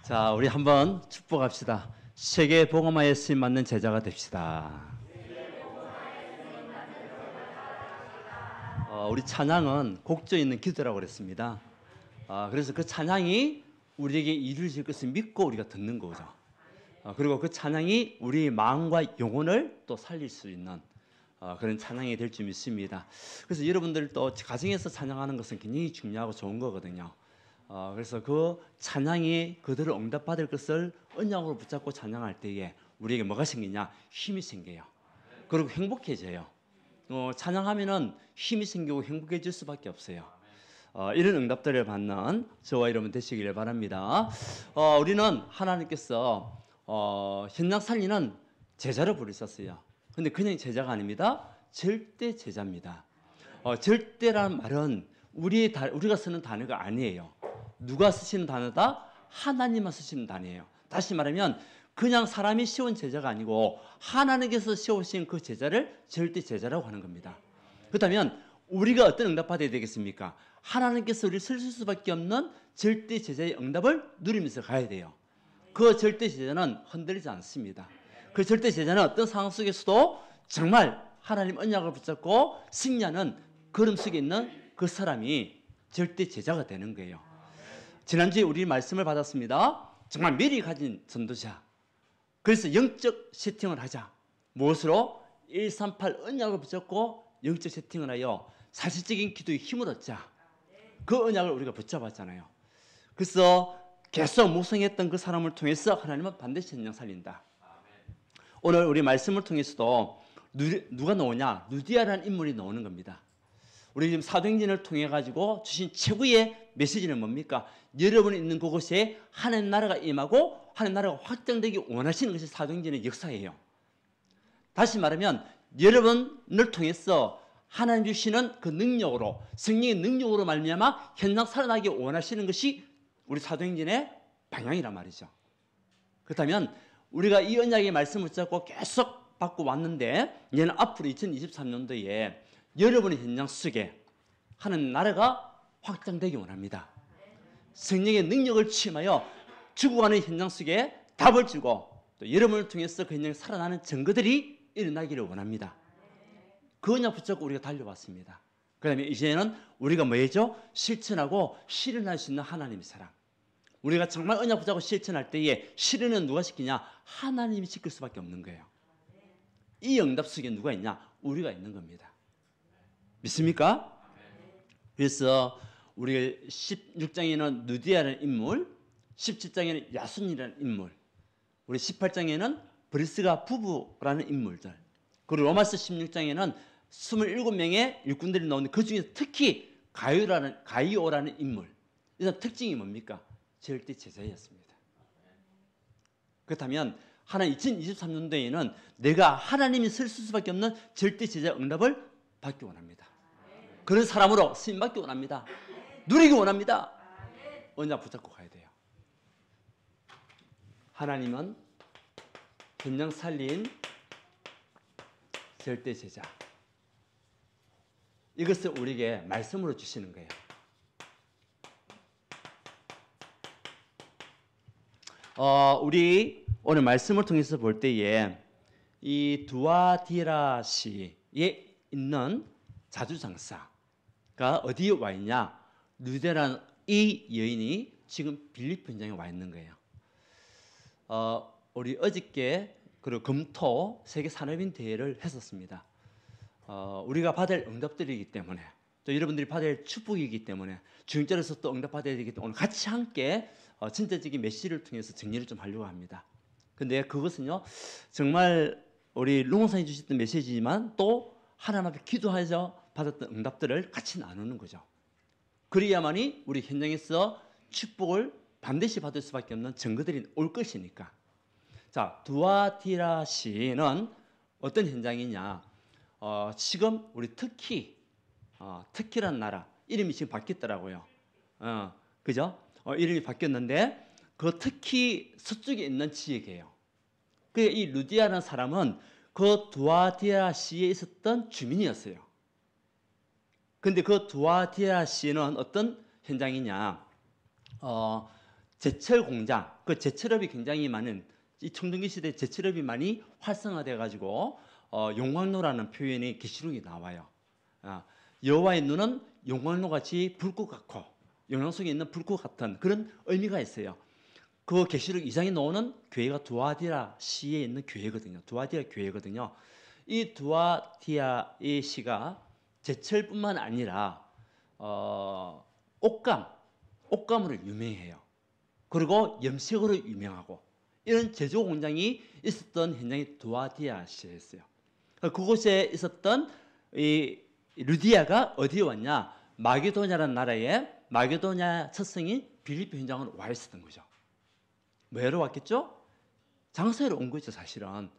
자, 우리 한번 축복합시다. 세계 복음화에 쓰임 맞는 제자가 됩시다. 우리 찬양은 곡조 있는 기도라고 그랬습니다. 그래서 그 찬양이 우리에게 이루어질 것을 믿고 우리가 듣는 거죠. 그리고 그 찬양이 우리 마음과 영혼을 또 살릴 수 있는 그런 찬양이 될 줄 믿습니다. 그래서 여러분들도 가정에서 찬양하는 것은 굉장히 중요하고 좋은 거거든요. 그래서 그 찬양이 그들을 응답받을 것을 언약으로 붙잡고 찬양할 때에 우리에게 뭐가 생기냐? 힘이 생겨요. 그리고 행복해져요. 찬양하면은 힘이 생기고 행복해질 수밖에 없어요. 이런 응답들을 받는 저와 여러분 되시기를 바랍니다. 우리는 하나님께서 현장 살리는 제자를 부르셨어요. 근데 그냥 제자가 아닙니다. 절대 제자입니다. 절대라는 말은 우리가 쓰는 단어가 아니에요. 누가 쓰시는 단어다? 하나님만 쓰시는 단어예요. 다시 말하면 그냥 사람이 씌운 제자가 아니고 하나님께서 씌우신 그 제자를 절대 제자라고 하는 겁니다. 그렇다면 우리가 어떤 응답 받아야 되겠습니까? 하나님께서 우리를 쓰실 수밖에 없는 절대 제자의 응답을 누리면서 가야 돼요. 그 절대 제자는 흔들리지 않습니다. 그 절대 제자는 어떤 상황 속에서도 정말 하나님 언약을 붙잡고 승리하는 걸음 속에 있는 그 사람이 절대 제자가 되는 거예요. 지난주에 우리 말씀을 받았습니다. 정말 미리 가진 전도자. 그래서 영적 세팅을 하자. 무엇으로? 138 언약을 붙잡고 영적 세팅을 하여 사실적인 기도의 힘을 얻자. 그 언약을 우리가 붙잡았잖아요. 그래서 계속 묵상했던 그 사람을 통해서 하나님은 반드시 현장 살린다. 오늘 우리 말씀을 통해서도 누가 나오냐? 루디아라는 인물이 나오는 겁니다. 우리 지금 사도행전을 통해 가지고 주신 최고의 메시지는 뭡니까? 여러분이 있는 그곳에 하나님 나라가 임하고 하나님 나라가 확장되기 원하시는 것이 사도행전의 역사예요. 다시 말하면 여러분을 통해서 하나님 주시는 그 능력으로 성령의 능력으로 말미암아 현장 살아나기 원하시는 것이 우리 사도행전의 방향이란 말이죠. 그렇다면 우리가 이 언약의 말씀을 붙잡고 계속 받고 왔는데 얘는 앞으로 2023년도에 여러분의 현장 속에 하나님 나라가 확장되기 원합니다. 성령의 능력을 취임하여 죽어가는 현장 속에 답을 주고 또 여러분을 통해서 그 현장에 살아나는 증거들이 일어나기를 원합니다. 그 언약 붙잡고 우리가 달려왔습니다. 그 다음에 이제는 우리가 뭐 해죠? 실천하고 실현할 수 있는 하나님의 사람. 우리가 정말 언약 붙잡고 실천할 때에 실현은 누가 시키냐? 하나님이 시킬 수밖에 없는 거예요. 이 응답 속에 누가 있냐? 우리가 있는 겁니다. 믿습니까? 그래서 우리 16장에는 누디아라는 인물, 17장에는 야순이라는 인물, 우리 18장에는 브리스가 부부라는 인물들, 그리고 로마서 16장에는 27명의 일꾼들이 나오는데 그 중에서 특히 가이오라는 인물. 이 특징이 뭡니까? 절대 제자였습니다. 그렇다면 하나님 2023년도에는 내가 하나님이 쓸 수밖에 없는 절대 제자 응답을 받기 원합니다. 그런 사람으로 쓰임 받기 원합니다. 누리기 원합니다. 언약 붙잡고 가야 돼요. 하나님은 현장 살린 절대 제자. 이것을 우리에게 말씀으로 주시는 거예요. 우리 오늘 말씀을 통해서 볼 때에 이 두아디라시에 있는 자주장사가 어디에 와 있냐? 루데라는 이 여인이 지금 빌립보 현장에 와 있는 거예요. 우리 어저께 그리고 금토 세계 산업인 대회를 했었습니다. 우리가 받을 응답들이기 때문에 또 여러분들이 받을 축복이기 때문에 주님께로서 또 응답받아야 되기 때문에 오늘 같이 함께 진짜적인 메시지를 통해서 정리를 좀 하려고 합니다. 근데 그것은요 정말 우리 롱선이 주셨던 메시지지만 또 하나님 앞에 기도하여 받았던 응답들을 같이 나누는 거죠. 그래야만이 우리 현장에서 축복을 반드시 받을 수밖에 없는 증거들이 올 것이니까. 자, 두아티라시는 어떤 현장이냐? 지금 우리 터키라는 나라 이름이 지금 바뀌었더라고요. 그죠? 이름이 바뀌었는데 그 터키 서쪽에 있는 지역이에요. 그 이 루디아라는 사람은 그 두아티라시에 있었던 주민이었어요. 근데 그 두아티라시는 어떤 현장이냐? 제철 공장, 그 제철업이 굉장히 많은 이 청동기 시대 제철업이 많이 활성화돼 가지고 용광로라는 표현이 계시록에 나와요. 여호와의 눈은 용광로 같이 불꽃 같고 영양 속에 있는 불꽃 같은 그런 의미가 있어요. 그 계시록 2장에 나오는 교회가 두아디라 시에 있는 교회거든요. 두아디라 교회거든요. 이 두아디아의 시가 제철뿐만 아니라 옷감으로 유명해요. 그리고 염색으로 유명하고 이런 제조 공장이 있었던 현장이 두아디아 시였어요. 그곳에 있었던 이 루디아가 어디에 왔냐? 마게도냐라는 나라에 마게도냐 첫 성인 빌립보 현장으로 와 있었던 거죠. 뭐하러 왔겠죠? 장사하러 온 거죠, 사실은.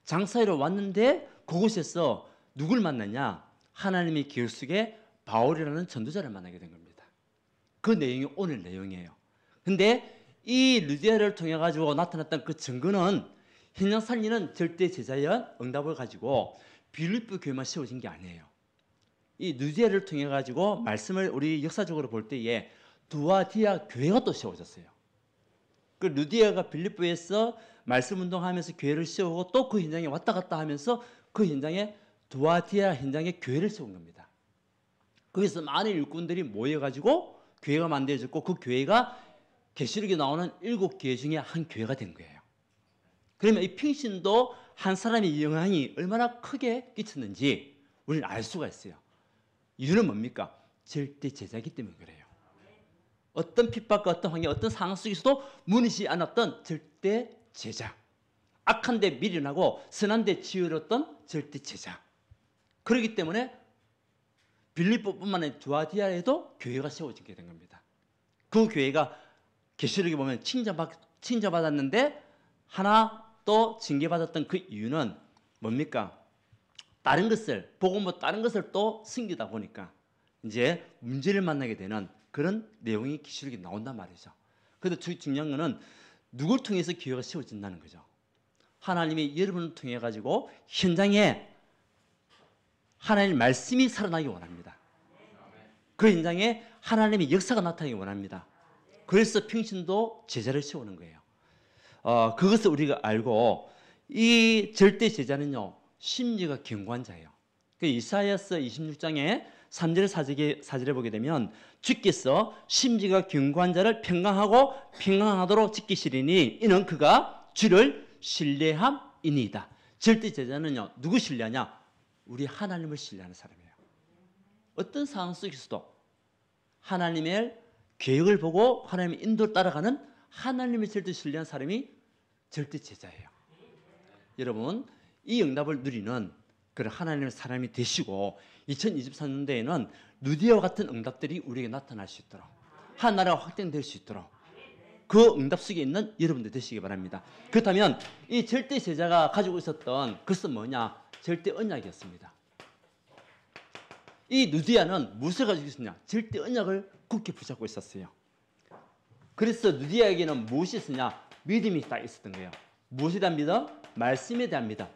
장사하러 왔는데 그곳에서 누굴 만났냐? 하나님의 기억 속에 바울이라는 전도자를 만나게 된 겁니다. 그 내용이 오늘 내용이에요. 근데 이 루디아를 통해 가지고 나타났던 그 증거는 현장 살리는 절대 제자의 응답을 가지고 빌립보 교회만 세워진 게 아니에요. 이 루디아를 통해 가지고 말씀을 우리 역사적으로 볼 때에 두아디아 교회가 또 세워졌어요. 그 루디아가 빌립보에서 말씀 운동하면서 교회를 세우고 또 그 현장에 왔다 갔다 하면서 그 현장에 두아디아 현장에 교회를 세운 겁니다. 거기서 많은 일꾼들이 모여가지고 교회가 만들어졌고 그 교회가 계시록에 나오는 7교회 중에 한 교회가 된 거예요. 그러면 이 평신도 한 사람의 영향이 얼마나 크게 끼쳤는지 우리는 알 수가 있어요. 이유는 뭡니까? 절대 제자이기 때문에 그래요. 어떤 핍박과 어떤 환경, 어떤 상황 속에서도 무너지지 않았던 절대 제자. 악한 데 미련하고 선한 데 지으렸던 절대 제자. 그렇기 때문에 빌립보뿐만 아니라 두아디아에도 교회가 세워지게 된 겁니다. 그 교회가 계시록에 보면 칭찬받았는데 하나 또 징계받았던 그 이유는 뭡니까? 다른 것을 복음으로 다른 것을 또 숨기다 보니까 이제 문제를 만나게 되는 그런 내용이 계시록에 나온단 말이죠. 그런데 중요한 거는 누굴 통해서 교회가 세워진다는 거죠. 하나님이 여러분을 통해 가지고 현장에 하나님의 말씀이 살아나기 원합니다. 그 현장에 하나님의 역사가 나타나기 원합니다. 그래서 평신도 제자를 세우는 거예요. 그것을 우리가 알고 이 절대 제자는요 심지가 견고한자예요. 그 이사야서 26장에 3절 4절에 보게 되면 주께서 심지가 견고한 자를 평강하도록 지키시리니 이는 그가 주를 신뢰함이니이다. 절대 제자는요 누구 신뢰하냐? 우리 하나님을 신뢰하는 사람이에요. 어떤 상황 속에서도 하나님의 계획을 보고 하나님의 인도를 따라가는 하나님의 절대 신뢰한 사람이 절대 제자예요. 여러분 이 응답을 누리는 그런 하나님의 사람이 되시고 2023년도에는 루디아와 같은 응답들이 우리에게 나타날 수 있도록 하나나라가 확장될 수 있도록 그 응답 속에 있는 여러분들 되시기 바랍니다. 그렇다면 이 절대 제자가 가지고 있었던 것은 뭐냐? 절대 언약이었습니다. 이 루디아는 무엇을 가지고 있었냐? 절대 언약을 굳게 붙잡고 있었어요. 그래서 루디아에게는 무엇이 있었냐? 믿음이 딱 있었던 거예요. 무엇에 대한 믿음? 말씀에 대한 믿음.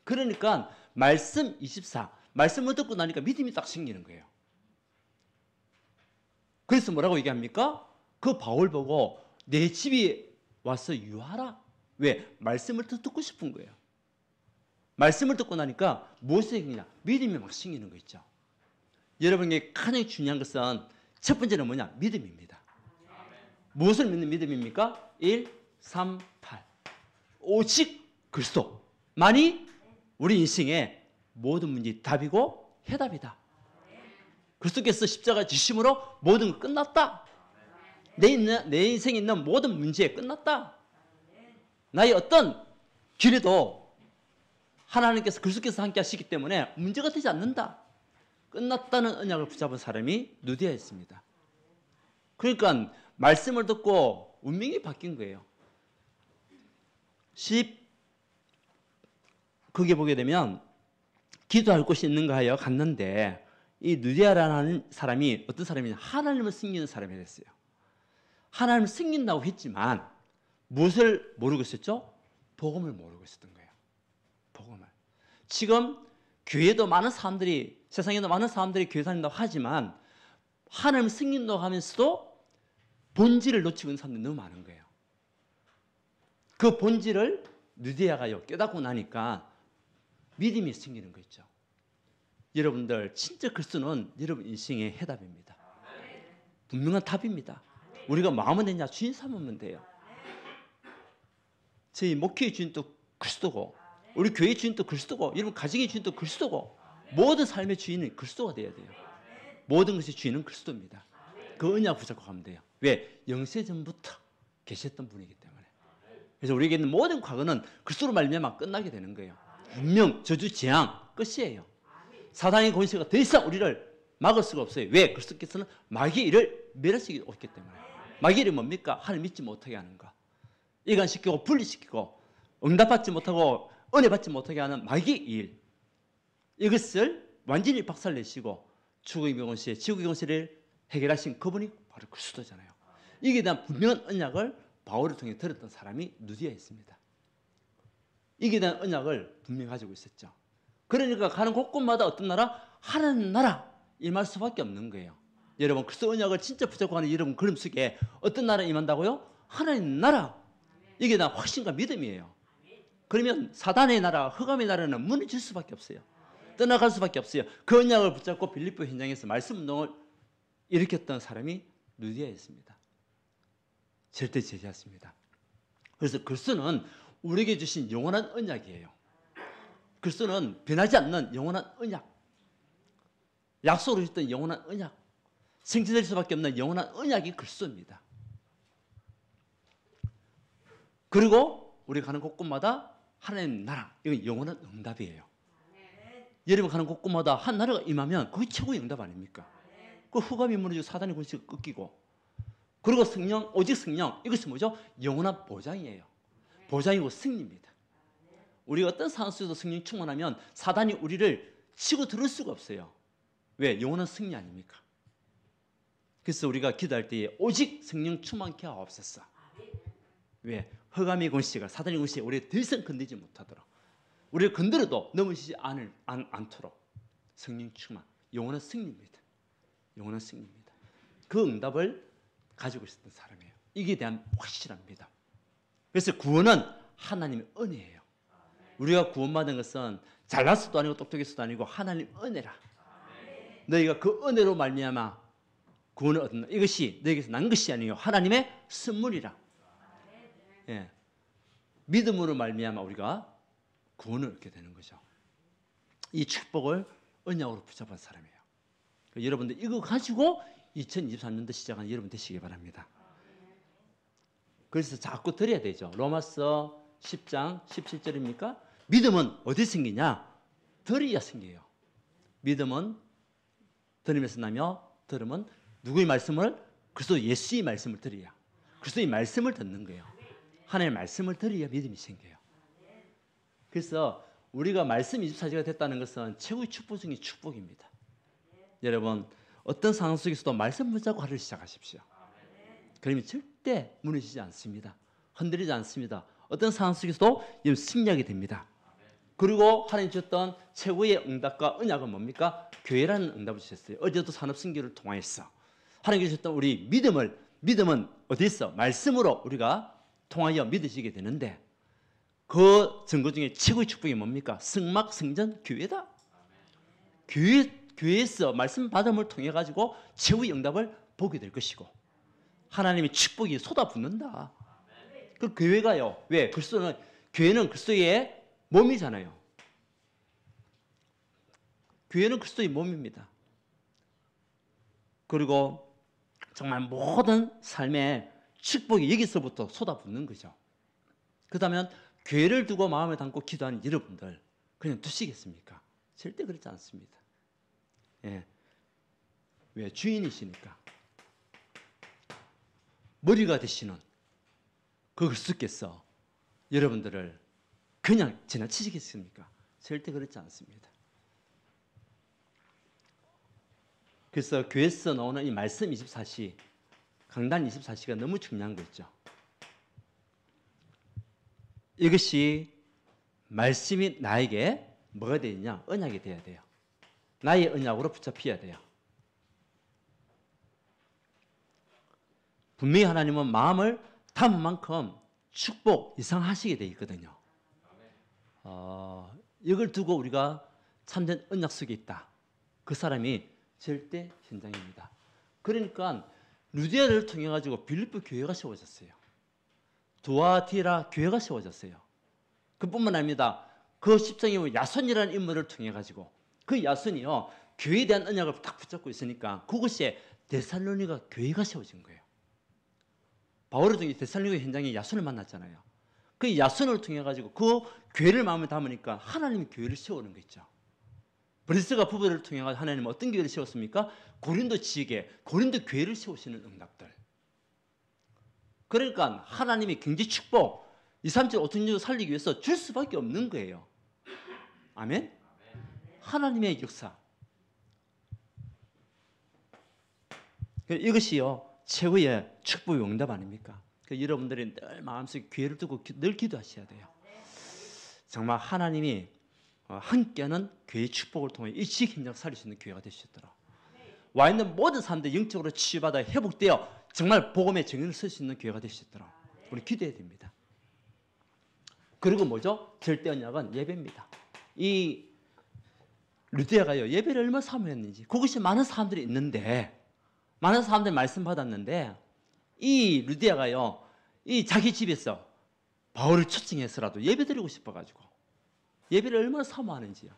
그러니까 말씀 24 말씀을 듣고 나니까 믿음이 딱 생기는 거예요. 그래서 뭐라고 얘기합니까? 그 바울 보고 내 집에 와서 유하라. 왜? 말씀을 더 듣고 싶은 거예요. 말씀을 듣고 나니까 무엇이 생기냐? 믿음이 막 생기는 거 있죠. 여러분에게 가장 중요한 것은 첫 번째는 뭐냐? 믿음입니다. 무엇을 믿는 믿음입니까? 1, 3, 8 오직 그리스도만이 우리 인생의 모든 문제의 답이고 해답이다. 그리스도께서 십자가 지심으로 모든 것 끝났다. 내 인생에 있는 모든 문제 끝났다. 나의 어떤 길에도 하나님께서 그리스도께서 함께 하시기 때문에 문제가 되지 않는다. 끝났다는 언약을 붙잡은 사람이 루디아였습니다. 그러니까 말씀을 듣고 운명이 바뀐 거예요. 거기에 보게 되면 기도할 곳이 있는가 하여 갔는데 이 루디아라는 사람이 어떤 사람이냐? 하나님을 섬기는 사람이 됐어요. 하나님을 섬긴다고 했지만 무엇을 모르고 있었죠? 복음을 모르고 있었던 거예요. 복음을. 지금 교회도 많은 사람들이 세상에도 많은 사람들이 교회 다닌다고 하지만 하나님을 섬긴다고 하면서도 본질을 놓치고 있는 사람들이 너무 많은 거예요. 그 본질을 느디아가 깨닫고 나니까 믿음이 생기는 거 있죠. 여러분들 진짜 그리스도는 여러분 인생의 해답입니다. 분명한 답입니다. 우리가 마음은 되냐 주인 삼으면 돼요. 저희 목회의 주인도 그리스도고 우리 교회의 주인도 그리스도고 여러분 가정의 주인도 그리스도고 모든 삶의 주인은 그리스도가 돼야 돼요. 모든 것의 주인은 그리스도입니다. 그 언약 붙잡고 가면 돼요. 왜? 영세전부터 계셨던 분이기 때문에. 그래서 우리에게는 모든 과거는 그리스도로 말미암아 끝나게 되는 거예요. 운명, 저주, 재앙 끝이에요. 사단의 권세가 더 이상 우리를 막을 수가 없어요. 왜? 그리스도께서는 마귀의 일을 멸하시기 없기 때문에. 마귀의 일이 뭡니까? 하나님 믿지 못하게 하는 거. 이간시키고 분리시키고 응답받지 못하고 은혜 받지 못하게 하는 마귀의 일. 이것을 완전히 박살내시고 죽음의 권세, 지옥의 권세를 해결하신 그분이 바로 그리스도잖아요. 이게 대한 분명한 언약을 바울을 통해 들었던 사람이 누디아였습니다. 이게 대한 언약을 분명히 가지고 있었죠. 그러니까 가는 곳곳마다 어떤 나라? 하나님 나라 임할 수밖에 없는 거예요. 여러분 그리스도 언약을 진짜 붙잡고 가는 여러분 그림 속에 어떤 나라 임한다고요? 하나님 나라. 이게 다 확신과 믿음이에요. 그러면 사단의 나라, 흑암의 나라는 무너질 수밖에 없어요. 떠나갈 수밖에 없어요. 그 언약을 붙잡고 빌립보 현장에서 말씀 운동을 일으켰던 사람이 누디아였습니다. 절대 제자였습니다. 그래서 그리스도는 우리에게 주신 영원한 언약이에요. 그리스도는 변하지 않는 영원한 언약, 약속으로 주셨던 영원한 언약, 성취될 수밖에 없는 영원한 언약이 그리스도입니다. 그리고 우리가 가는 곳곳마다 하나님 나라, 이건 영원한 응답이에요. 여러분 가는 곳곳마다 한 나라가 임하면 그게 최고의 응답 아닙니까? 그 흑암이 무너지고 사단의 권세가 꺾이고 그리고 성령, 오직 성령, 이것이 뭐죠? 영원한 보장이에요. 보장이고 승리입니다. 우리가 어떤 상황 속에서 성령 충만하면 사단이 우리를 치고 들을 수가 없어요. 왜? 영원한 승리 아닙니까? 그래서 우리가 기도할 때에 오직 성령 충만케 하옵소서. 왜? 흑암의 권세가 사단의 권세가 우리를 더 이상 건드리지 못하도록 우리를 건드려도 넘어지지 않도록 성령 충만, 영원한 승리입니다. 영원한 승리입니다. 그 응답을 가지고 있었던 사람이에요. 이게 대한 확실한 믿음. 그래서 구원은 하나님의 은혜예요. 우리가 구원받은 것은 잘나서도 아니고 똑똑해서도 아니고 하나님 은혜라. 너희가 그 은혜로 말미암아 구원을 얻는다. 이것이 너희에게서 난 것이 아니요 하나님의 선물이라. 예. 믿음으로 말미암아 우리가 구원을 얻게 되는 거죠. 이 축복을 언약으로 붙잡은 사람이에요. 여러분들 이거 가지고 2023년도 시작한 여러분 되시기 바랍니다. 그래서 자꾸 드려야 되죠. 로마서 10장 17절입니까? 믿음은 어디 생기냐? 들어야 생겨요. 믿음은 들으면서 나며 들으면 누구의 말씀을? 그리스도 예수의 말씀을 들어야. 그리스도의 말씀을 듣는 거예요. 하나님의 말씀을 들어야 믿음이 생겨요. 그래서 우리가 말씀 24시가 됐다는 것은 최고의 축복 중의 축복입니다. 여러분 어떤 상황 속에서도 말씀 붙잡고 하루를 시작하십시오. 그러면 절대 무너지지 않습니다. 흔들리지 않습니다. 어떤 상황 속에서도 승리하게 됩니다. 그리고 하나님 주셨던 최고의 응답과 언약은 뭡니까? 교회라는 응답을 주셨어요. 어제도 산업선교를 통하여서 하나님 주셨던 우리 믿음은 어디 있어? 말씀으로 우리가 통하여 믿으시게 되는데 그 증거 중에 최고의 축복이 뭡니까? 성막, 성전, 교회다. 교회에서 말씀 받음을 통해 가지고 최후의 응답을 보게 될 것이고 하나님의 축복이 쏟아붓는다. 그 교회가요. 왜? 교회는 그리스도의 몸이잖아요. 교회는 그리스도의 몸입니다. 그리고 정말 모든 삶의 축복이 여기서부터 쏟아붓는 거죠. 그렇다면 교회를 두고 마음에 담고 기도하는 여러분들 그냥 두시겠습니까? 절대 그렇지 않습니다. 예. 왜? 주인이시니까. 머리가 되시는 그 그리스도께서 여러분들을 그냥 지나치시겠습니까? 절대 그렇지 않습니다. 그래서 교회에서 나오는 이 말씀 24시, 강단 24시가 너무 중요한 거 있죠. 이것이 말씀이 나에게 뭐가 되느냐? 언약이 돼야 돼요. 나의 언약으로 붙잡혀야 돼요. 분명히 하나님은 마음을 담은 만큼 축복 이상하시게 돼 있거든요. 이걸 두고 우리가 참된 언약 속에 있다. 그 사람이 절대 현장입니다. 그러니까 루디아를 통해 가지고 빌립보 교회가 세워졌어요. 두아티라 교회가 세워졌어요. 그뿐만 아닙니다. 그 10장에 보면 야손이라는 인물을 통해 가지고 그 야손이요 교회에 대한 언약을 딱 붙잡고 있으니까 그곳에 데살로니가 교회가 세워진 거예요. 바울을 통해 데살로니가 현장에 야손을 만났잖아요. 그 야손을 통해 가지고 그 교회를 마음에 담으니까 하나님이 교회를 세우는 거 있죠. 브리스가 부부를 통해 가지고 하나님은 어떤 교회를 세웠습니까? 고린도 지역에 고린도 교회를 세우시는 응답들. 그러니까 하나님이 경제 축복 2, 3절, 5천 살리기 위해서 줄 수밖에 없는 거예요. 아멘? 하나님의 역사. 이것이요 최고의 축복의 응답 아닙니까? 여러분들이 늘 마음속에 기회를 두고 늘 기도하셔야 돼요. 정말 하나님이 함께하는 교회의 축복을 통해 이 지역 현장 살릴 수 있는 교회가 되시더라. 와 있는 모든 사람들이 영적으로 치유받아 회복되어 정말 복음의 정의를 쓸 수 있는 교회가 되시더라. 우리 기도해야 됩니다. 그리고 뭐죠? 절대 언약은 예배입니다. 이 루디아가요 예배를 얼마나 사모했는지 그것이 많은 사람들이 있는데 많은 사람들이 말씀 받았는데 이 루디아가요 이 자기 집에서 바울을 초청해서라도 예배 드리고 싶어가지고 예배를 얼마나 사모하는지요.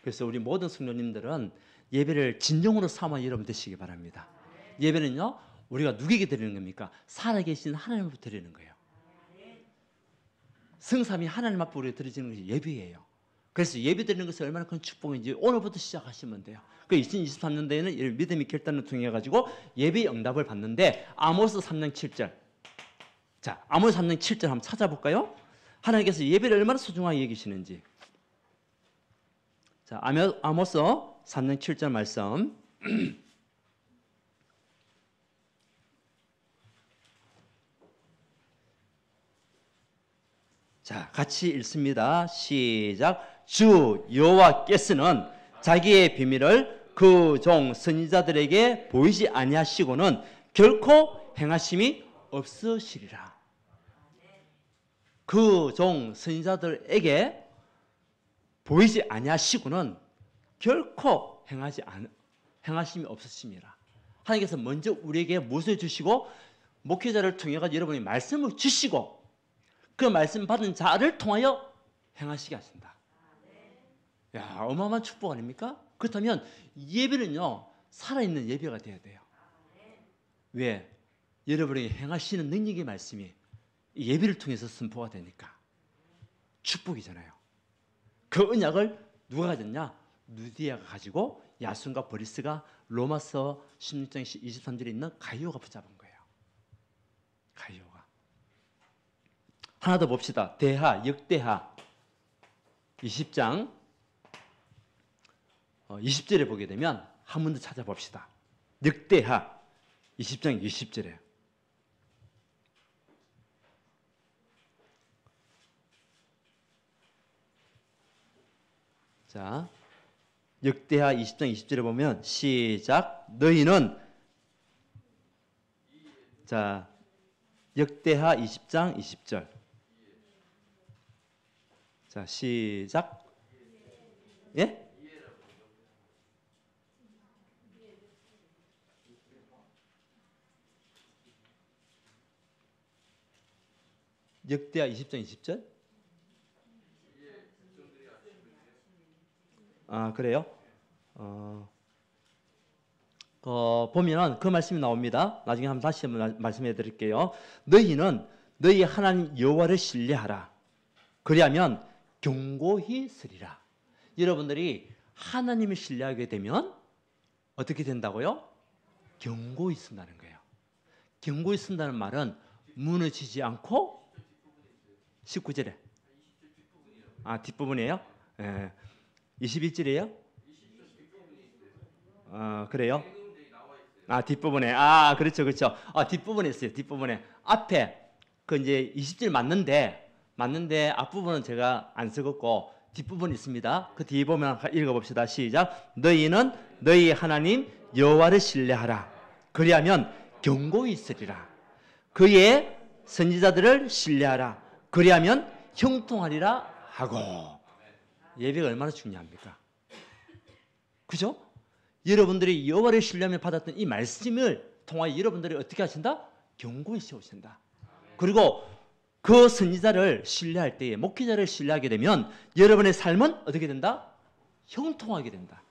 그래서 우리 모든 성도님들은 예배를 진정으로 사모하는 여러분 되시기 바랍니다. 예배는요 우리가 누구에게 드리는 겁니까? 살아계신 하나님으로 드리는 거예요. 성삼이 하나님 앞에 우리가 드리는 것이 예배예요. 그래서 예배 드리는 것이 얼마나 큰 축복인지 오늘부터 시작하시면 돼요. 그 2023년도에는 믿음의 결단을 통해 가지고 예배의 응답을 받는데 아모스 3장 7절. 자, 아모스 3장 7절 한번 찾아볼까요? 하나님께서 예배를 얼마나 소중하게 여기시는지. 자, 아모스 3장 7절 말씀. 자, 같이 읽습니다. 시작. 주 여호와께서는 자기의 비밀을 그 종 선지자들에게 보이지 아니하시고는 결코 행하심이 없으시리라. 그 종 선지자들에게 보이지 아니하시고는 결코 행하심이 없으심이라. 하나님께서 먼저 우리에게 무엇을 주시고 목회자를 통해 가지고 여러분이 말씀을 주시고 그 말씀 받은 자를 통하여 행하시게 하신다. 야, 어마어마한 축복 아닙니까? 그렇다면 예배는요 살아있는 예배가 돼야 돼요. 왜? 여러분에게 행하시는 능력의 말씀이 예배를 통해서 선포가 되니까 축복이잖아요. 그 언약을 누가 가졌냐? 루디아가 가지고 야손과 브리스가 로마서 16장 23절에 있는 가이오가 붙잡은 거예요. 가이오가. 하나 더 봅시다. 대하, 역대하 20장 20절에 보게 되면 한 번 더 찾아봅시다. 역대하 20장 20절에 자, 역대하 20장 20절에 보면 시작. 너희는 자, 역대하 20장 20절 자, 시작. 예? 역대하 20장 20절? 아, 그래요? 보면 그 말씀이 나옵니다. 나중에 다시 한번 말씀해 드릴게요. 너희는 너희 하나님 여호와를 신뢰하라. 그리하면 견고히 서리라. 여러분들이 하나님을 신뢰하게 되면 어떻게 된다고요? 견고히 쓴다는 거예요. 견고히 쓴다는 말은 무너지지 않고 19절에 뒷부분이에요? 예. 21절이에요? 그래요? 뒷부분에. 그렇죠, 그렇죠. 뒷부분에 있어요. 뒷부분에. 앞에, 이제 20절 맞는데 앞부분은 제가 안 적었고, 뒷부분이 있습니다. 그 뒤에 보면 읽어봅시다. 시작. 너희는 너희 하나님 여호와를 신뢰하라. 그리하면 견고히 있으리라. 그의 선지자들을 신뢰하라. 그리하면 형통하리라 하고. 예배가 얼마나 중요합니까? 그죠? 여러분들이 여호와를 신뢰하며 받았던 이 말씀을 통하여 여러분들이 어떻게 하신다? 견고히 세우신다. 그리고 그 선지자를 신뢰할 때에, 목회자를 신뢰하게 되면 여러분의 삶은 어떻게 된다? 형통하게 된다.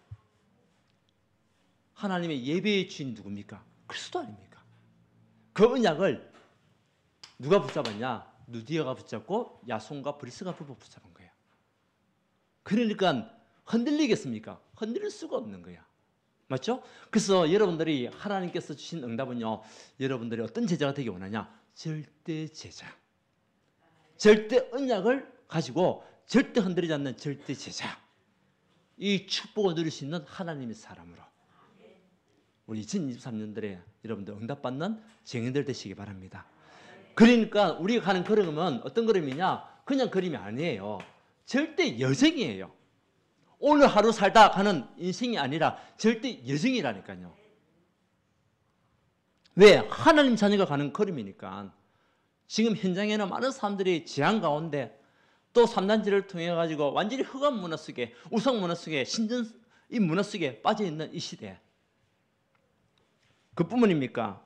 하나님의 예배의 주인이 누굽니까? 그리스도 아닙니까? 그 언약을 누가 붙잡았냐? 누디아가 붙잡고 야손과 브리스가 부부 붙잡은 거예요. 그러니까 흔들리겠습니까? 흔들릴 수가 없는 거야. 맞죠? 그래서 여러분들이 하나님께서 주신 응답은요, 여러분들이 어떤 제자가 되기 원하냐? 절대 제자. 절대 언약을 가지고 절대 흔들리지 않는 절대 제자. 이 축복을 누릴 수 있는 하나님의 사람으로 우리 2023년들에 여러분들 응답받는 증인들 되시기 바랍니다. 그러니까 우리가 가는 걸음은 어떤 걸음이냐? 그냥 걸음이 아니에요. 절대 여정이에요. 오늘 하루 살다 가는 인생이 아니라 절대 여정이라니까요. 왜? 하나님 자녀가 가는 걸음이니까. 지금 현장에는 많은 사람들이 재앙 가운데 또 3단지를 통해 가지고 완전히 흑암 문화 속에, 우상 문화 속에, 신전 이 문화 속에 빠져 있는 이 시대. 그뿐만입니까?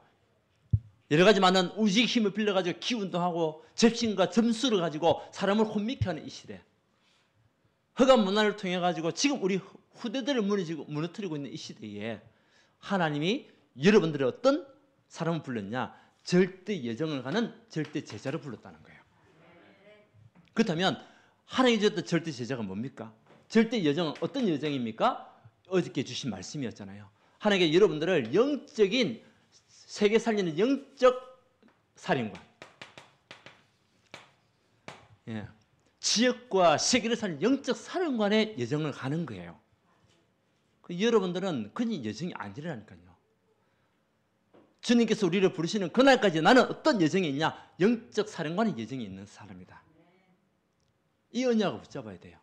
여러 가지 많은 우주의 힘을 빌려가지고 기운동하고 접신과 점수를 가지고 사람을 혼미케 하는 이 시대. 흑암 문화를 통해 가지고 지금 우리 후대들을 무너뜨리고 있는 이 시대에 하나님이 여러분들의 어떤 사람을 불렀냐? 절대 여정을 가는 절대 제자를 불렀다는 거예요. 그렇다면 하나님이 주셨던 절대 제자가 뭡니까? 절대 여정은 어떤 여정입니까? 어저께 주신 말씀이었잖아요. 하나님께 여러분들을 영적인 세계 살리는 영적 사령관, 예, 지역과 세계를 살리는 영적 사령관의 여정을 가는 거예요. 여러분들은 그냥 여정이 아니라니까요. 주님께서 우리를 부르시는 그날까지 나는 어떤 여정이 있냐? 영적 사령관의 여정이 있는 사람이다. 이 언약을 붙잡아야 돼요.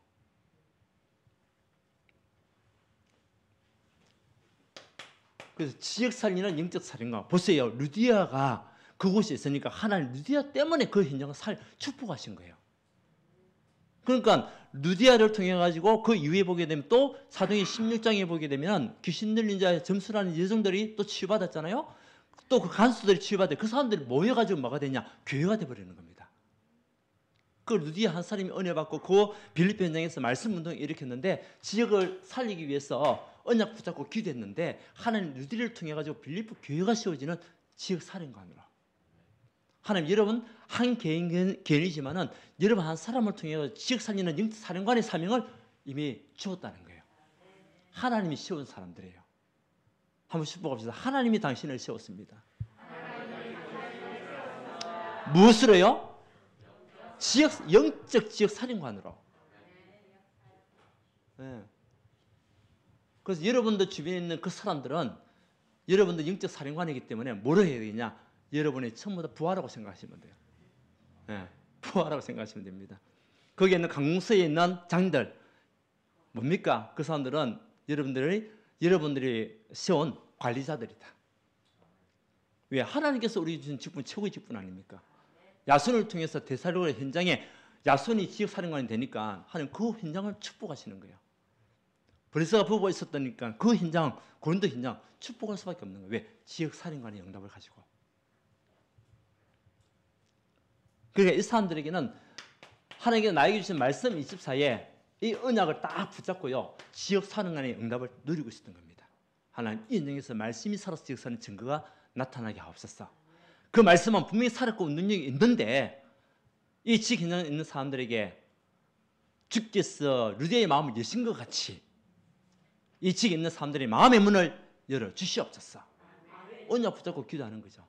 그래서 지역 살리는 영적 사령관. 보세요. 루디아가 그곳에 있으니까 하나님 루디아 때문에 그 현장을 축복하신 거예요. 그러니까 루디아를 통해 가지고 그 이후에 보게 되면 또 사도행전 16장에 보게 되면 귀신 들린 자의 점수라는 여성들이 또 치유받았잖아요. 또 그 간수들이 치유받아 그 사람들이 모여가지고 뭐가 되냐? 교회가 되어버리는 겁니다. 그 루디아 한 사람이 은혜 받고 그 빌립보 현장에서 말씀 운동을 일으켰는데 지역을 살리기 위해서 언약 붙잡고 기도했는데 하나님 루디를 통해 가지고 빌립보 교회가 세워지는 지역 사령관으로. 하나님 여러분 한 개인이지만은 여러분 한 사람을 통해 가지고 지역 살리는 영적 사령관의 사명을 이미 주었다는 거예요. 하나님이 세운 사람들이에요. 한번 축복합시다. 하나님이 당신을 세웠습니다. 무엇으로요? 영적 지역 사령관으로. 네. 그래서 여러분들 주변에 있는 그 사람들은 여러분들 영적 사령관이기 때문에 뭐를 해야 되냐? 여러분이 전부 다 부하라고 생각하시면 돼요. 네. 부하라고 생각하시면 됩니다. 거기에 있는 강공서에 있는 장들 뭡니까? 그 사람들은 여러분들이 세운 관리자들이다. 왜? 하나님께서 우리 주신 직분 최고의 직분 아닙니까? 야손을 통해서 데살로니가 현장에 야손이 지역 사령관이 되니까 하나님 그 현장을 축복하시는 거예요. 브리스가 부부가 있었다니까 그 현장, 고린도 현장 축복할 수밖에 없는 거예요. 왜? 지역 사령관의 응답을 가지고. 그러니까 이 사람들에게는 하나님께서 나에게 주신 말씀 24에 이 언약을 딱 붙잡고요. 지역 사령관의 응답을 누리고 있었던 겁니다. 하나님 이 현장에서 말씀이 살아서 지역 사는 증거가 나타나게 하옵소서. 그 말씀은 분명히 살았고 능력이 있는데 이 지역 현장에 있는 사람들에게 주께서 루디아의 마음을 여신 것 같이 이 지역에 있는 사람들의 마음의 문을 열어 주시옵소서. 언약 붙잡고 기도하는 거죠.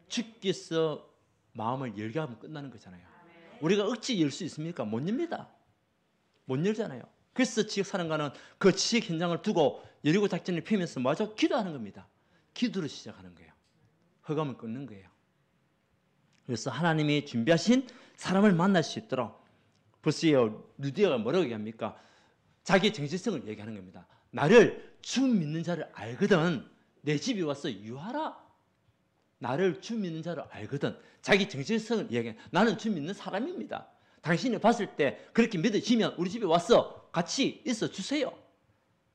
주께서 마음을 열게 하면 끝나는 거잖아요. 우리가 억지 열 수 있습니까? 못 엽니다. 못 열잖아요. 그래서 지역 사령관은 그 지역 현장을 두고 여리고 작전을 펴면서 마저 기도하는 겁니다. 기도로 시작하는 거예요. 흑암을 끊는 거예요. 그래서 하나님이 준비하신 사람을 만날 수 있도록 보세요. 루디아가 뭐라고 얘기합니까? 자기의 정체성을 얘기하는 겁니다. 나를 주 믿는 자를 알거든 내 집에 와서 유하라. 나를 주 믿는 자로 알거든. 자기 정체성을 이야기해. 나는 주 믿는 사람입니다. 당신이 봤을 때 그렇게 믿어지면 우리 집에 와서 같이 있어 주세요.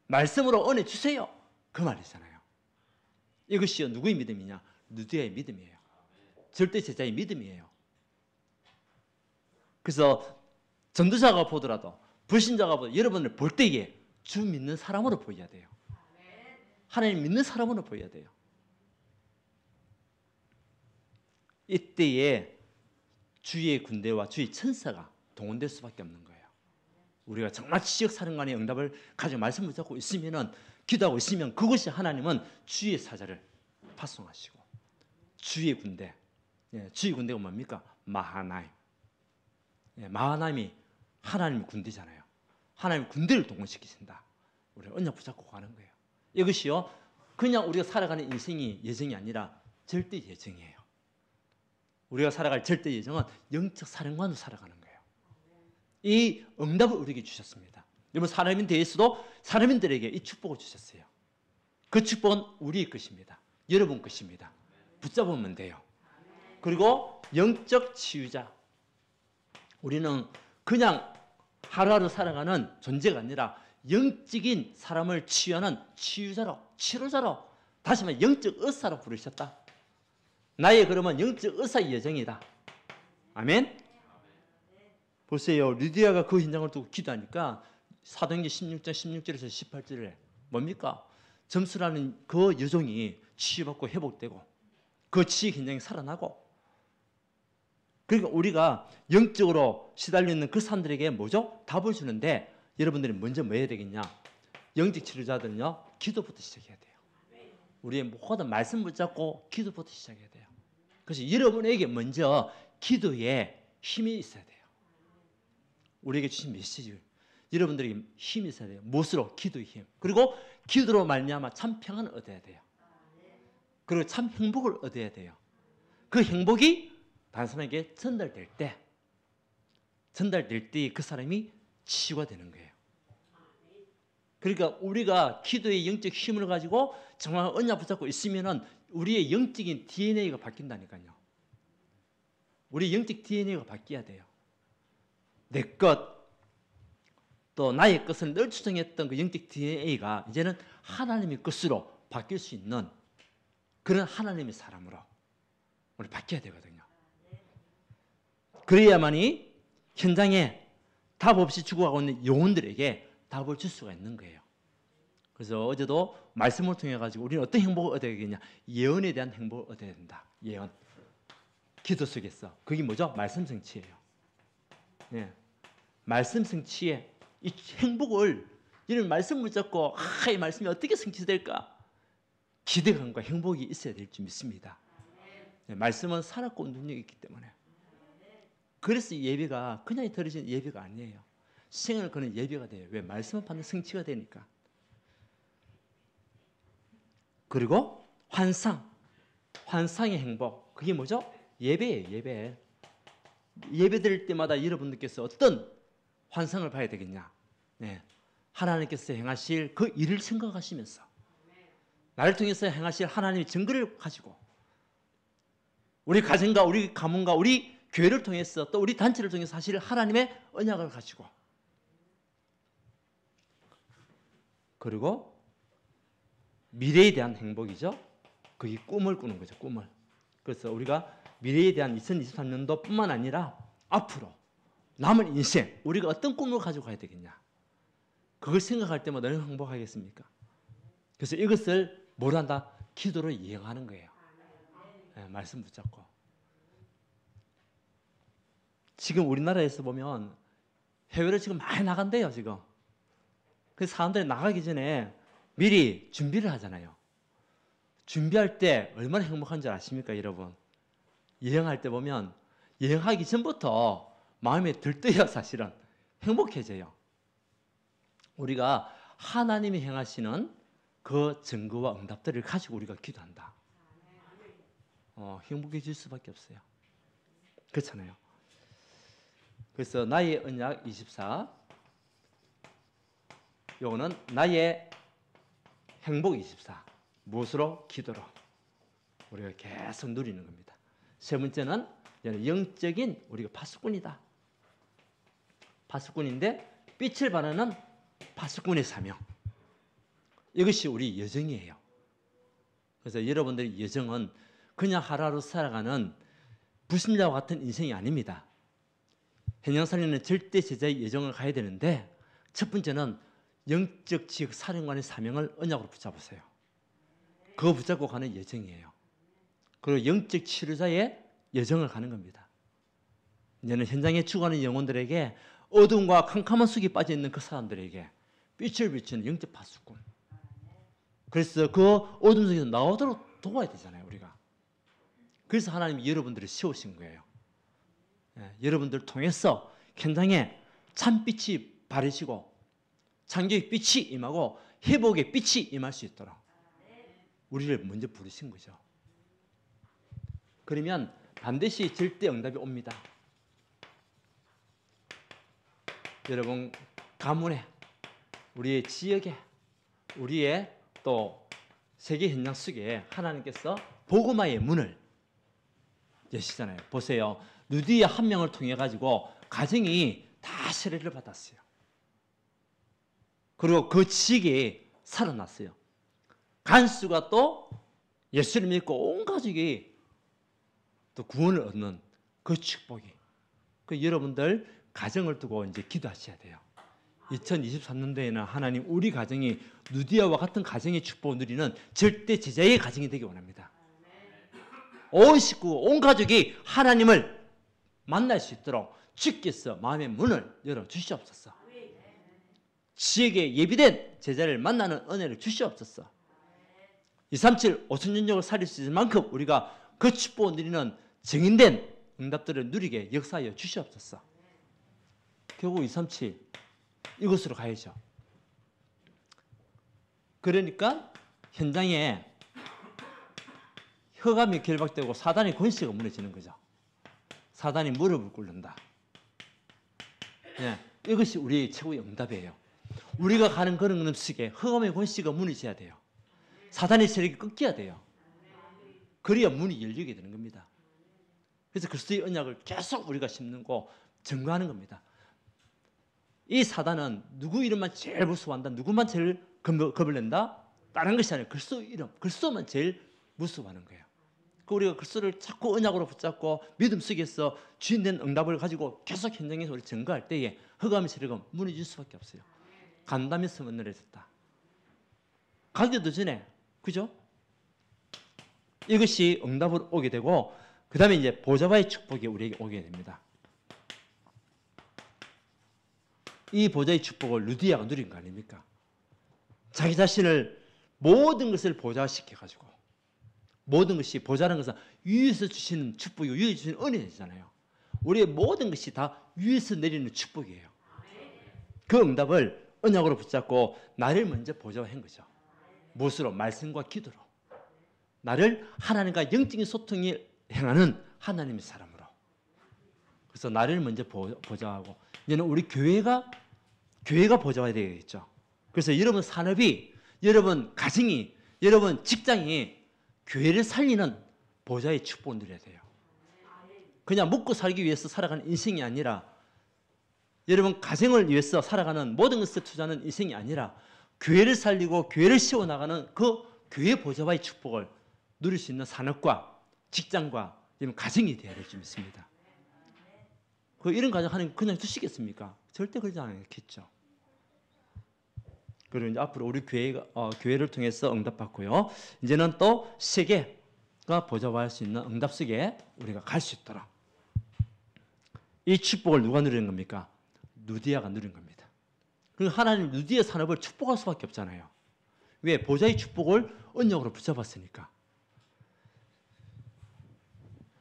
말씀으로 은혜 주세요. 그 말이잖아요. 이것이 누구의 믿음이냐? 루디아의 믿음이에요. 절대 제자의 믿음이에요. 그래서 전도자가 보더라도 불신자가 보더라도 여러분을 볼 때에 주 믿는 사람으로 보여야 돼요. 하나님 믿는 사람으로 보여야 돼요. 이때에 주의 군대와 주의 천사가 동원될 수밖에 없는 거예요. 우리가 정말 지역사령관의 응답을 가지고 말씀을 잡고 있으면, 기도하고 있으면 그것이 하나님은 주의 사자를 파송하시고, 주의 군대, 주의 군대가 뭡니까? 마하나임. 마하나임이 하나님의 군대잖아요. 하나님의 군대를 동원시키신다. 우리가 언약 붙잡고 가는 거예요. 이것이요, 그냥 우리가 살아가는 인생이 예정이 아니라 절대 예정이에요. 우리가 살아갈 절대 예정은 영적 사령관으로 살아가는 거예요. 이 응답을 우리에게 주셨습니다. 여러분, 사람인 대해서도 사람인들에게 이 축복을 주셨어요. 그 축복은 우리의 것입니다. 여러분 것입니다. 붙잡으면 돼요. 그리고 영적 치유자. 우리는 그냥 하루하루 살아가는 존재가 아니라 영적인 사람을 치유하는 치유자로, 치료자로, 다시 말해 영적 의사로 부르셨다. 나의 그러면 영적 의사의 여정이다. 아멘? 보세요. 루디아가 그 현장을 두고 기도하니까 사도행전 16장 16절에서 18절에 뭡니까? 점수라는 그 여종이 치유받고 회복되고 그 치유 현장이 살아나고, 그러니까 우리가 영적으로 시달려 있는 그 사람들에게 뭐죠? 답을 주는데 여러분들이 먼저 뭐 해야 되겠냐? 영적 치료자들은요, 기도부터 시작해야 돼요. 우리의 모든 말씀 붙잡고 기도부터 시작해야 돼요. 그래서 여러분에게 먼저 기도에 힘이 있어야 돼요. 우리에게 주신 메시지, 여러분들에게 힘이 있어야 돼요. 무엇으로? 기도의 힘. 그리고 기도로 말미암아 참 평안을 얻어야 돼요. 그리고 참 행복을 얻어야 돼요. 그 행복이 다른 사람에게 전달될 때 그 사람이 치유가 되는 거예요. 그러니까 우리가 기도의 영적 힘을 가지고 정말 언약 붙잡고 있으면은 우리의 영적인 DNA가 바뀐다니까요. 우리 영적 DNA가 바뀌어야 돼요. 내 것, 또 나의 것을 늘 추정했던 그 영적 DNA가 이제는 하나님의 것으로 바뀔 수 있는 그런 하나님의 사람으로 우리 바뀌어야 되거든요. 그래야만이 현장에 답 없이 죽어가고 있는 영혼들에게 답을 줄 수가 있는 거예요. 그래서 어제도 말씀을 통해 가지고 우리는 어떤 행복을 얻어야 되겠냐? 예언에 대한 행복을 얻어야 된다. 예언. 기도 속에서. 그게 뭐죠? 말씀 성취예요. 예. 말씀 성취에 이 행복을, 이런 말씀을 잡고 이 말씀이 어떻게 성취될까? 기대감과 행복이 있어야 될 줄 믿습니다. 예. 말씀은 살았고 능력이 있기 때문에. 그래서 예배가 그냥 들으시는 예배가 아니에요. 생을 거는 예배가 돼요. 왜? 말씀을 받는 성취가 되니까. 그리고 환상의 행복. 그게 뭐죠? 예배예요. 예배. 예배 드릴 때마다 여러분들께서 어떤 환상을 봐야 되겠냐? 네. 하나님께서 행하실 그 일을 생각하시면서 나를 통해서 행하실 하나님의 증거를 가지고 우리 가정과 우리 가문과 우리 교회를 통해서 또 우리 단체를 통해서 하실 하나님의 언약을 가지고, 그리고 미래에 대한 행복이죠. 그게 꿈을 꾸는 거죠. 꿈을. 그래서 우리가 미래에 대한 2023년도 뿐만 아니라 앞으로 남은 인생 우리가 어떤 꿈을 가지고 가야 되겠냐, 그걸 생각할 때마다 얼마나 행복하겠습니까? 그래서 이것을 뭘 한다? 기도로 이행하는 거예요. 네, 말씀 붙잡고. 지금 우리나라에서 보면 해외로 지금 많이 나간대요. 지금. 그래서 사람들이 나가기 전에 미리 준비를 하잖아요. 준비할 때 얼마나 행복한 줄 아십니까, 여러분? 여행할 때 보면 여행하기 전부터 마음에 들떠요. 사실은 행복해져요. 우리가 하나님이 행하시는 그 증거와 응답들을 가지고 우리가 기도한다. 행복해질 수밖에 없어요. 그렇잖아요. 그래서 나의 언약 24, 요거는 나의 행복 24. 무엇으로? 기도로. 우리가 계속 누리는 겁니다. 세 번째는 영적인 우리가 파수꾼이다. 파수꾼인데 빛을 발하는 파수꾼의 사명. 이것이 우리 여정이에요. 그래서 여러분들의 여정은 그냥 하루하루 살아가는 불신자와 같은 인생이 아닙니다. 현양살리는 절대 제자의 여정을 가야 되는데 첫 번째는 영적 지역 사령관의 사명을 언약으로 붙잡으세요. 그거 붙잡고 가는 여정이에요. 그리고 영적 치료자의 여정을 가는 겁니다. 이제는 현장에 죽어가는 영혼들에게 어둠과 캄캄한 속에 빠져있는 그 사람들에게 빛을 비추는 영적 파수꾼. 그래서 그 어둠 속에서 나오도록 도와야 되잖아요, 우리가. 그래서 하나님이 여러분들을 세우신 거예요. 여러분들을 통해서 현장에 참빛이 바르시고 창조의 빛이 임하고 회복의 빛이 임할 수 있도록 우리를 먼저 부르신 거죠. 그러면 반드시 절대 응답이 옵니다. 여러분 가문에, 우리의 지역에, 우리의 또 세계 현장 속에 하나님께서 복음화의 문을 여시잖아요. 보세요. 루디아 한 명을 통해 가지고 가정이 다 세례를 받았어요. 그리고 그 지역에 살아났어요. 간수가 또 예수를 믿고 온 가족이 또 구원을 얻는 그 축복이. 그 여러분들 가정을 두고 이제 기도하셔야 돼요. 2023년도에는 하나님 우리 가정이 루디아와 같은 가정의 축복을 누리는 절대 제자의 가정이 되기 원합니다. 온 식구, 온 가족이 하나님을 만날 수 있도록 주께서 마음의 문을 열어주시옵소서. 지역에 예비된 제자를 만나는 은혜를 주시옵소서. 237 5천년역을 살릴 수 있을 만큼 우리가 그 축복을 누리는 정인된 응답들을 누리게 역사하여 주시옵소서. 결국 237 이곳으로 가야죠. 그러니까 현장에 흑암이 결박되고 사단의 권세가 무너지는 거죠. 사단이 무릎을 꿇는다. 네, 이것이 우리의 최고의 응답이에요. 우리가 가는 그런 것 속에 흑암의 권세가 무너져야 돼요. 사단의 세력이 꺾여야 돼요. 그래야 문이 열리게 되는 겁니다. 그래서 그리스도의 언약을 계속 우리가 심고 증거하는 겁니다. 이 사단은 누구 이름만 제일 무서워한다, 누구만 제일 겁을 낸다, 다른 것이 아니라 그리스도 이름, 그리스도만 제일 무서워하는 거예요. 우리가 그리스도를 자꾸 언약으로 붙잡고 믿음 속에서 주인된 응답을 가지고 계속 현장에서 우리 증거할 때에 흑암의 세력은 무너질 수밖에 없어요. 간담에서 만들어졌다. 가기도 전에, 그죠? 이것이 응답으로 오게 되고, 그 다음에 이제 보좌와의 축복이 우리에게 오게 됩니다. 이 보좌의 축복을 루디아가 누린 거 아닙니까? 자기 자신을 모든 것을 보좌시켜가지고, 모든 것이 보좌라는 것은 위에서 주시는 축복이고 위에서 주시는 은혜잖아요. 우리의 모든 것이 다 위에서 내리는 축복이에요. 그 응답을 언약으로 붙잡고 나를 먼저 보좌한 거죠. 무엇으로? 말씀과 기도로. 나를 하나님과 영적인 소통이 행하는 하나님의 사람으로. 그래서 나를 먼저 보좌하고 이제는 우리 교회가 보좌해야 되겠죠. 그래서 여러분 산업이, 여러분 가정이, 여러분 직장이 교회를 살리는 보좌의 축복을 누려야 돼요. 그냥 먹고 살기 위해서 살아가는 인생이 아니라, 여러분 가정을 위해서 살아가는 모든 것을 투자하는 인생이 아니라 교회를 살리고 교회를 세워나가는 그 교회 보좌와의 축복을 누릴 수 있는 산업과 직장과 가정이 되어야 될 줄 믿습니다. 이런 가정 하나님 그냥 두시겠습니까? 절대 그러지 않겠죠. 그리고 이제 앞으로 우리 교회를 통해서 응답받고요. 이제는 또 세계가 보좌할 수 있는 응답 속에 우리가 갈 수 있도록. 이 축복을 누가 누리는 겁니까? 루디아가 누린 겁니다. 그리고 하나님 루디아 산업을 축복할 수밖에 없잖아요. 왜? 보좌의 축복을 언약으로 붙잡았으니까.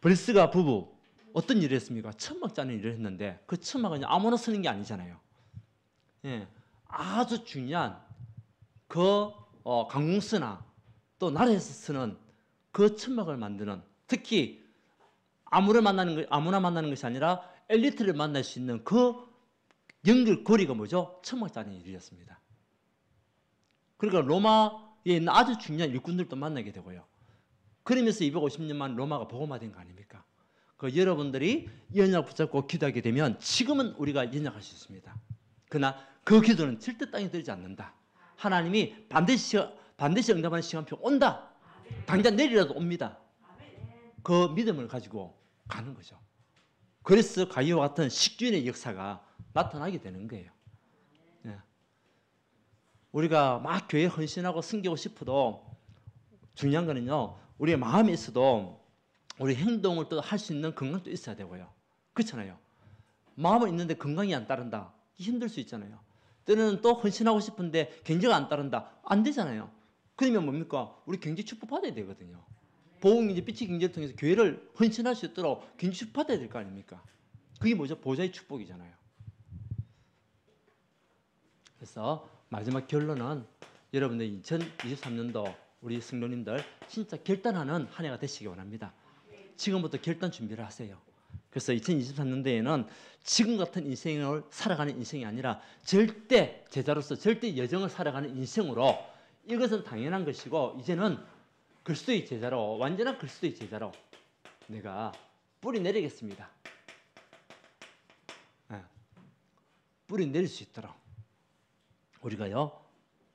브리스가 부부 어떤 일을 했습니까? 천막 짜는 일을 했는데 그 천막은 아무나 쓰는 게 아니잖아요. 예, 아주 중요한 그 강공서나 또 나라에서 쓰는 그 천막을 만드는, 특히 아무나 만나는 것이 아니라 엘리트를 만날 수 있는 그 연결고리가 뭐죠? 천막 짜는 일이었습니다. 그러니까 로마 있는 아주 중요한 일꾼들도 만나게 되고요. 그러면서 250년만 로마가 복음화된 거 아닙니까? 그 여러분들이 연약 붙잡고 기도하게 되면 지금은 우리가 연약할 수 있습니다. 그러나 그 기도는 절대 땅에 들지 않는다. 하나님이 반드시 응답하는 시간표 온다. 당장 내일이라도 옵니다. 그 믿음을 가지고 가는 거죠. 그래서 가이와 같은 식주인의 역사가 나타나게 되는 거예요. 예. 우리가 막 교회에 헌신하고 섬기고 싶어도 중요한 거는요, 우리의 마음이 있어도 우리 행동을 또 할 수 있는 건강도 있어야 되고요. 그렇잖아요. 마음은 있는데 건강이 안 따른다. 힘들 수 있잖아요. 때로는 또 헌신하고 싶은데 경제가 안 따른다. 안 되잖아요. 그러면 뭡니까? 우리 경제 축복 받아야 되거든요. 보험경제, 빛의 경제를 통해서 교회를 헌신할 수 있도록 경제 축복 받아야 될 거 아닙니까? 그게 뭐죠? 보좌의 축복이잖아요. 그래서 마지막 결론은 여러분들 2023년도 우리 성도님들 진짜 결단하는 한 해가 되시기 원합니다. 지금부터 결단 준비를 하세요. 그래서 2023년도에는 지금 같은 인생을 살아가는 인생이 아니라 절대 제자로서 절대 여정을 살아가는 인생으로, 이것은 당연한 것이고 이제는 그리스도의 제자로, 완전한 그리스도의 제자로 내가 뿌리 내리겠습니다. 뿌리 내릴 수 있도록 우리가요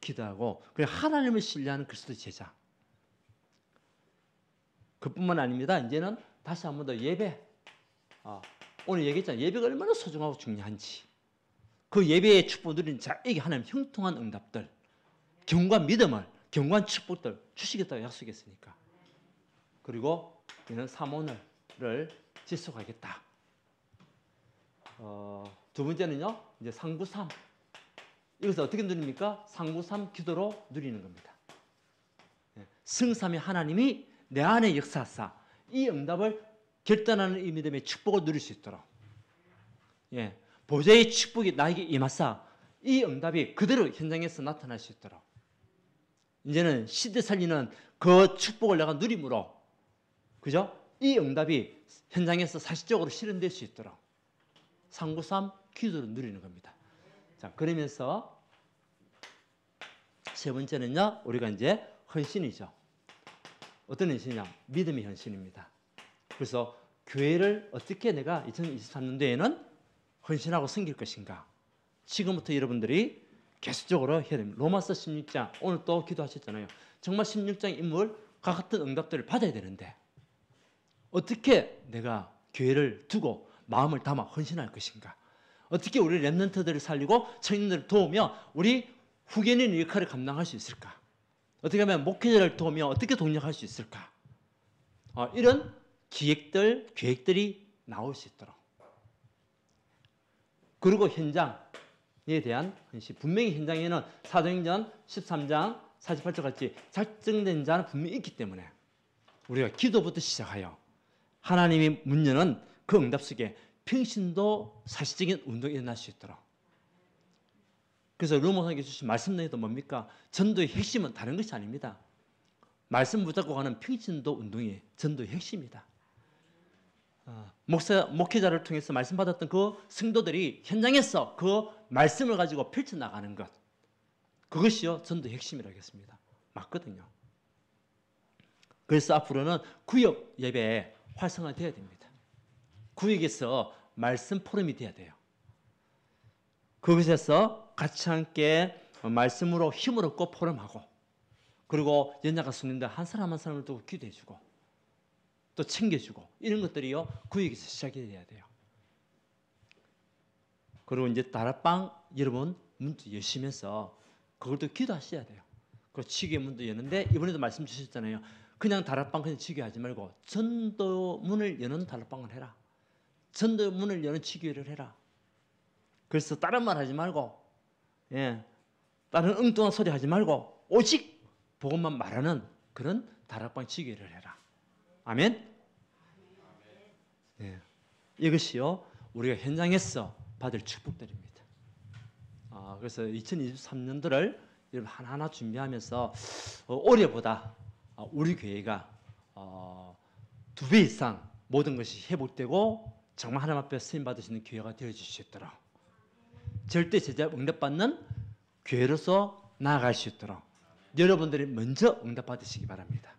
기도하고, 그리고 하나님을 신뢰하는 그리스도의 제자. 그뿐만 아닙니다. 이제는 다시 한 번 더 예배. 오늘 얘기했잖아요. 예배가 얼마나 소중하고 중요한지. 그 예배의 축복을 누리는 자에게 하나님 형통한 응답들, 견고한 믿음을, 견고한 축복들 주시겠다고 약속했으니까. 그리고 이는 사모늘을 지속하겠다. 두 번째는요, 이제 상구삼. 이것을 어떻게 누립니까? 상구삼 기도로 누리는 겁니다. 승삼의 하나님이 내 안에 역사하사 이 응답을 결단하는 이 믿음의 축복을 누릴 수 있도록, 보좌의 축복이 나에게 임하사 이 응답이 그대로 현장에서 나타날 수 있도록, 이제는 시대 살리는 그 축복을 내가 누림으로, 그죠? 이 응답이 현장에서 사실적으로 실현될 수 있도록 상구삼 기도를 누리는 겁니다. 자, 그러면서 세 번째는요, 우리가 이제 헌신이죠. 어떤 헌신이냐? 믿음의 헌신입니다. 그래서 교회를 어떻게 내가 2023년도에는 헌신하고 섬길 것인가? 지금부터 여러분들이 계속적으로 해야 됩니다. 로마서 16장, 오늘 또 기도하셨잖아요. 정말 16장 인물과 같은 응답들을 받아야 되는데 어떻게 내가 교회를 두고 마음을 담아 헌신할 것인가? 어떻게 우리 렘넌트들을 살리고 청년들을 도우며 우리 후견인의 역할을 감당할 수 있을까? 어떻게 하면 목회자를 도우며 어떻게 동력할 수 있을까? 이런 기획들, 계획들이 나올 수 있도록. 그리고 현장에 대한 헌신. 분명히 현장에는 사도행전 13장 48절 같이 작정된 자는 분명히 있기 때문에 우리가 기도부터 시작하여 하나님이 문 여는 그 응답 속에 평신도 사실적인 운동이 일어날 수 있도록. 그래서 르모상에게 주신 말씀 내에도 뭡니까? 전도의 핵심은 다른 것이 아닙니다. 말씀 붙잡고 가는 평신도 운동이 전도의 핵심이다. 목회자를 통해서 말씀 받았던 그 성도들이 현장에서 그 말씀을 가지고 펼쳐나가는 것, 그것이요 전도의 핵심이라고 했습니다. 맞거든요. 그래서 앞으로는 구역 예배에 활성화되어야 됩니다. 구역에서 말씀 포럼이 돼야 돼요. 그곳에서 같이 함께 말씀으로 힘을 얻고 포럼하고, 그리고 연약한 손님들 한 사람 한 사람을 두고 기도해주고 또 챙겨주고, 이런 것들이요 구역에서 시작이 돼야 돼요. 그리고 이제 다락방 여러분 문도 여시면서 그것도 기도하셔야 돼요. 그 치유의 문도 여는데 이번에도 말씀 주셨잖아요. 그냥 다락방 그냥 치유하지 말고 전도문을 여는 다락방을 해라. 전도문을 여는 치유회를 해라. 그래서 다른 말 하지 말고, 다른 엉뚱한 소리 하지 말고 오직 복음만 말하는 그런 다락방 치유회를 해라. 아멘. 이것이요 우리가 현장에서 받을 축복들입니다. 그래서 2023년도를 여러분 하나하나 준비하면서 올해보다 우리 교회가 2배 이상 모든 것이 회복되고 정말 하나님 앞에 쓰임 받으시는 교회가 되어질 수 있도록, 절대 제자 응답받는 교회로서 나아갈 수 있도록 여러분들이 먼저 응답받으시기 바랍니다.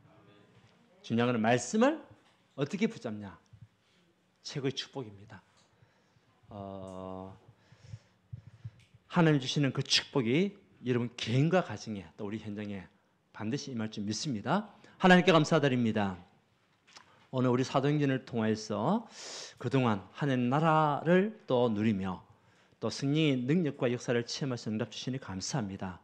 중요한 건 말씀을 어떻게 붙잡냐. 최고의 축복입니다. 하나님 주시는 그 축복이 여러분 개인과 가정에 또 우리 현장에 반드시 임할 줄 믿습니다. 하나님께 감사드립니다. 오늘 우리 사도행전을 통해서 그동안 하나님 나라를 또 누리며 또 승리의 능력과 역사를 체험하셔서 응답 주시니 감사합니다.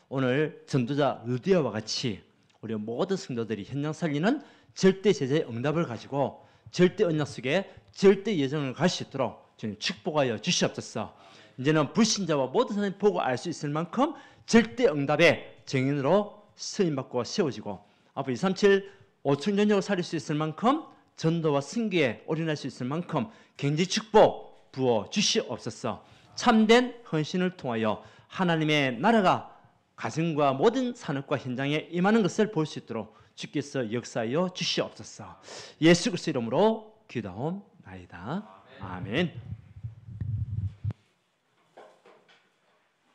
오늘 전도자 루디아와 같이 우리 모든 성도들이 현장 살리는 절대 제자의 응답을 가지고 절대 언약 속에 절대 예정을 갈 수 있도록 주님 축복하여 주시옵소서. 이제는 불신자와 모든 사람이 보고 알 수 있을 만큼 절대 응답의 증인으로 쓰임받고 세워지고 앞으로 237 5천 전역을 살릴 수 있을 만큼 전도와 승기에 올인할 수 있을 만큼 경제 축복 부어 주시옵소서. 참된 헌신을 통하여 하나님의 나라가 가정과 모든 산업과 현장에 임하는 것을 볼 수 있도록 주께서 역사하여 주시옵소서. 예수 그리스도 이름으로 기도하옵나이다. 아멘.